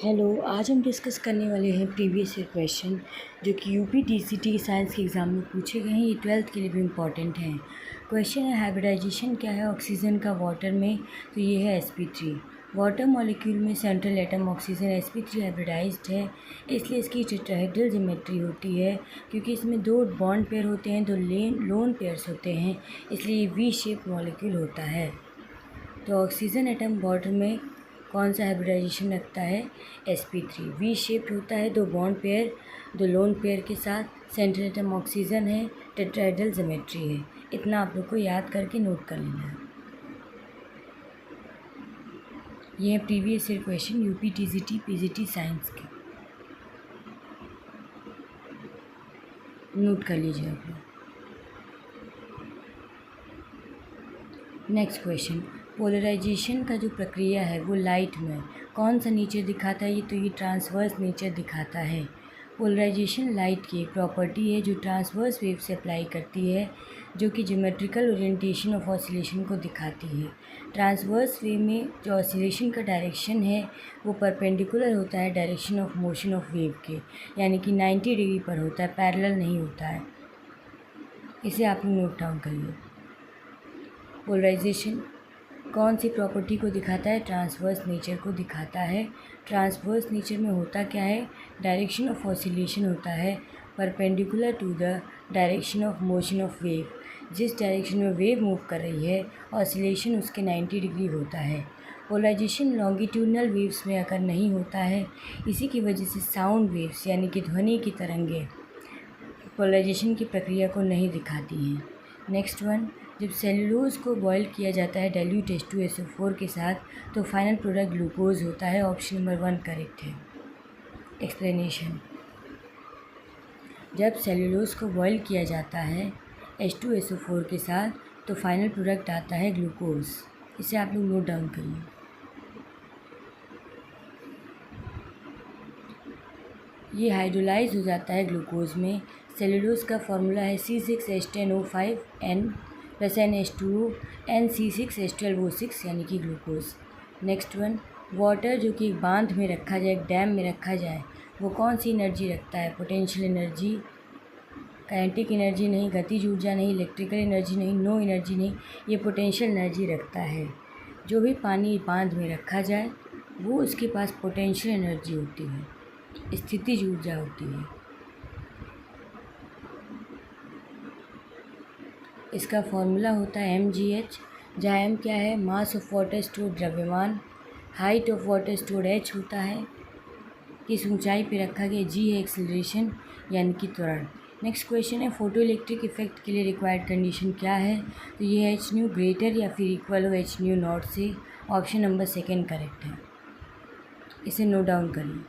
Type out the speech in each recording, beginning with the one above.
Hello, आज हम discuss करने वाले हैं प्रीवियस ईयर क्वेश्चन जो कि यूपीटीसीटी साइंस के एग्ज़ाम में पूछे गए हैं। ये 12th के लिए भी इम्पॉर्टेंट हैं। क्वेश्चन है हाइब्रिडाइजेशन क्या है ऑक्सीजन का वाटर में, तो ये है sp3। वाटर मॉलिक्यूल में central atom oxygen sp3 hybridised है, इसलिए इसकी टेट्राहेड्रल ज्योमेट्री होती है। क्योंकि इसमें दो बॉन्ड पेयर होते हैं, दो लोन पेयर्स होते हैं, इसलिए वी शेप मॉलिक्यूल होता है। तो ऑक्सीजन एटम वाटर में कौन सा हाइब्रिडाइजेशन रखता है? sp3। वी शेप्ड होता है, दो बॉन्ड पेयर, दो लोन पेयर के साथ, सेंट्रल एटम ऑक्सीजन है, टेट्राहेड्रल ज्योमेट्री है। इतना आप लोग को याद करके नोट कर लेना है। ये है previous year question UPTGT PGT science के, नोट कर लीजिए आप लोग। नेक्स्ट क्वेश्चन, पोलराइजेशन का जो प्रक्रिया है वो लाइट में कौन सा नेचर दिखाता है? तो ये ट्रांसवर्स नेचर दिखाता है। पोलराइजेशन लाइट की एक प्रॉपर्टी है जो ट्रांसवर्स वेव से अप्लाई करती है, जो कि ज्योमेट्रिकल ओरिएंटेशन ऑफ ऑसिलेशन को दिखाती है। ट्रांसवर्स वेव में जो ऑसिलेशन का डायरेक्शन है वो परपेंडिकुलर होता है direction of motion of wave के, यानी कि 90 डिग्री पर होता है, पैरेलल नहीं होता है। इसे आप लोग नोट डाउन करिए। पोलराइजेशन कौन सी प्रॉपर्टी को दिखाता है? ट्रांसवर्स नेचर को दिखाता है। ट्रांसवर्स नेचर में होता क्या है? डायरेक्शन ऑफ ऑसिलेशन होता है perpendicular to the direction of motion of wave. जिस डायरेक्शन में वेव मूव कर रही है ऑसिलेशन उसके 90 डिग्री होता है। पोलराइजेशन लॉन्गिट्यूडनल वेव्स में अगर नहीं होता है, इसी की वजह से साउंड वेव्स यानी कि ध्वनि की तरंगें पोलराइजेशन की प्रक्रिया को नहीं दिखाती हैं। नेक्स्ट वन, जब सेलुलोज को बॉयल किया जाता है डाइल्यूट H2SO4 के साथ, तो फाइनल प्रोडक्ट ग्लूकोज होता है। ऑप्शन नंबर 1 करेक्ट है। एक्सप्लेनेशन, जब सेलुलोज को बॉयल किया जाता है H2SO4 के साथ, तो फाइनल प्रोडक्ट आता है ग्लूकोज। इसे आप लोग नोट डाउन करिए। ये हाइड्रोलाइज हो जाता है ग्लूकोज में। सेलुलोज का फॉर्मूला है C6H10O5N प्लस NH2O NC6H12O6 यानी कि ग्लूकोज। नेक्स्ट वन, वाटर जो कि एक बांध में रखा जाए, एक डैम में रखा जाए, वो कौन सी एनर्जी रखता है? पोटेंशियल एनर्जी, काइनेटिक एनर्जी नहीं, गतिज ऊर्जा नहीं, इलेक्ट्रिकल एनर्जी नहीं, नो एनर्जी नहीं, ये पोटेंशियल एनर्जी रखता है। जो भी पानी बांध में रखा जाए वो उसके पास पोटेंशियल एनर्जी होती है, स्थितिज ऊर्जा होती है। इसका फॉर्मूला होता है mgh, जहाँ m क्या है? मास ऑफ वाटर स्टोर्ड द्रव्यमान, height of water stored h होता है, किस ऊंचाई पे रखा गया, g है एक्सेलरेशन यानी कि त्वरण। नेक्स्ट क्वेश्चन है फोटो इलेक्ट्रिक इफेक्ट के लिए रिक्वायर्ड कंडीशन क्या है? तो ये है h न्यू ग्रेटर या फिर इक्वल हो h न्यू नॉट से। ऑप्शन नंबर 2 करेक्ट है। इसे नोट डाउन करिए।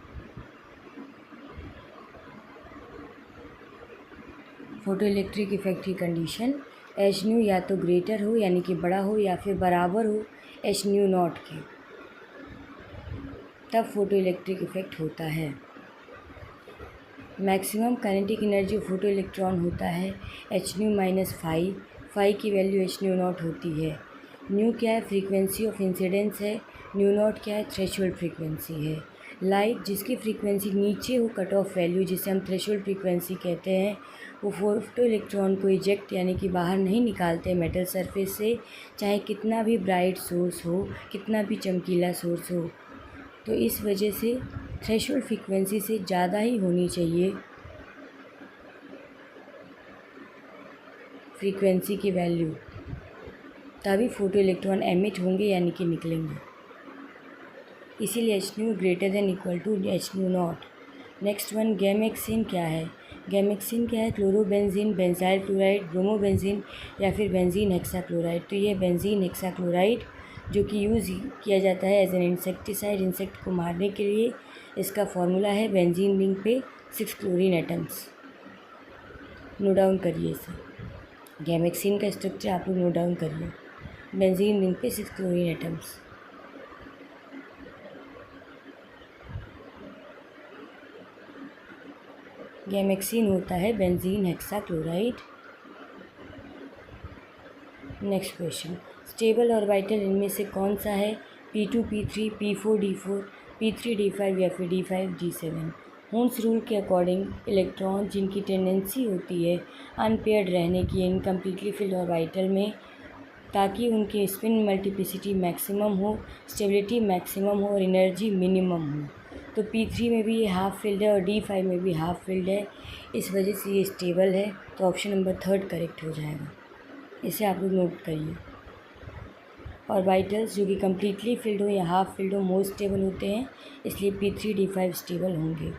फोटो इलेक्ट्रिक इफेक्ट की कंडीशन एच न्यू या तो ग्रेटर हो यानी कि बड़ा हो, या फिर बराबर हो एच न्यू नॉट के, तब फोटो इलेक्ट्रिक इफेक्ट होता है। Maximum kinetic energy of photo electron होता है एच न्यू -5। 5 की वैल्यू एच न्यू नॉट होती है। न्यू क्या है? फ्रीक्वेंसी ऑफ इंसिडेंस है। न्यू नॉट क्या है? थ्रेशोल्ड फ्रीक्वेंसी है। लाइट जिसकी फ्रीक्वेंसी नीचे हो कट ऑफ वैल्यू, जिसे हम थ्रेशोल्ड फ्रीक्वेंसी कहते हैं, वो फोटो इलेक्ट्रॉन को इजेक्ट यानी कि बाहर नहीं निकालते मेटल सरफेस से, चाहे कितना भी ब्राइट सोर्स हो, कितना भी चमकीला सोर्स हो। तो इस वजह से थ्रेशोल्ड फ्रीक्वेंसी से ज़्यादा ही होनी चाहिए फ्रीक्वेंसी की वैल्यू, तभी फोटो इलेक्ट्रॉन एमिट होंगे यानी कि निकलेंगे। इसीलिए H nu greater than equal to H nu naught. Next one, gammexane क्या है? गैमेक्सिन क्या है? क्लोरोबेंजीन, बेंजाइल क्लोराइड, ब्रोमोबेंजीन या फिर बेंजीन हेक्साक्लोराइड। तो ये बेंजीन हेक्साक्लोराइड जो कि यूज़ किया जाता है एज एन इंसेक्टिसाइड, इंसेक्ट को मारने के लिए। इसका फॉर्मूला है बेंजीन रिंग पे 6 क्लोरीन एटम्स। नोट डाउन करिए इसे। गैमेक्सिन का स्ट्रक्चर आप लोग नोट डाउन करिए। बेंजीन रिंग पे 6 क्लोरीन एटम्स। गैमेक्सिन होता है benzene hexachloride. Next question, stable orbital इनमें से कौन सा है? P2 P3 P4 D4 P3D5 या फिर D5D7। हून्स रूल के अकॉर्डिंग इलेक्ट्रॉन जिनकी टेंडेंसी होती है अनपेयर्ड रहने की इनकम्प्लीटली फिल्ड ऑर्बिटल में, ताकि उनकी स्पिन मल्टीप्लिसिटी मैक्सिमम हो, स्टेबिलिटी मैक्सिमम हो और एनर्जी मिनिमम हो। तो P3 में भी ये हाफ फिल्ड है और D5 में भी हाफ फिल्ड है, इस वजह से ये स्टेबल है। तो ऑप्शन नंबर 3 करेक्ट हो जाएगा। इसे आप लोग नोट करिए। ऑर्बिटल्स जो कि कम्प्लीटली फिल्ड हो या हाफ फिल्ड हो मोस्ट स्टेबल होते हैं, इसलिए P3D5 स्टेबल होंगे।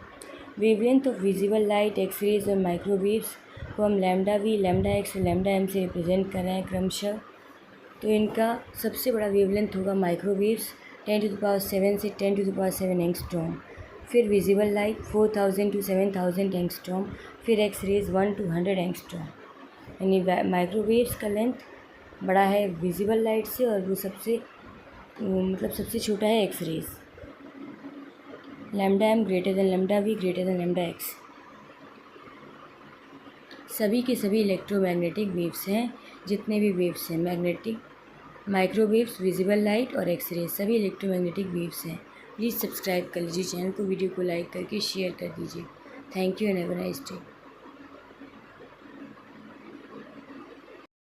Wavelength of visible light, X rays और माइक्रोवेव्स को हम लैम्डा वी, लैम्डा एक्स और लैम्डा एम से रिप्रेजेंट कर रहे हैं क्रमशः। तो इनका सबसे बड़ा वेवलेंथ होगा माइक्रोवेव्स 10⁻7 से 10⁻7 एंगस्ट्रॉम, फिर विजिबल लाइट 4000 to 7000 एंगस्ट्रॉम, फिर एक्सरेज 1 to 100 एंगस्ट्रॉम। यानी माइक्रोवेव्स का लेंथ बड़ा है विजिबल लाइट से और वो सबसे छोटा है X rays. Lambda M greater than lambda V greater than lambda X. सभी के सभी इलेक्ट्रोमैग्नेटिक वेव्स हैं, जितने भी वेव्स हैं मैग्नेटिक, माइक्रोवेव्स, विजिबल लाइट और एक्सरे, सभी इलेक्ट्रोमैग्नेटिक वेव्स हैं। प्लीज़ सब्सक्राइब कर लीजिए चैनल को, वीडियो को लाइक करके शेयर कर दीजिए। Thank you and have a nice day.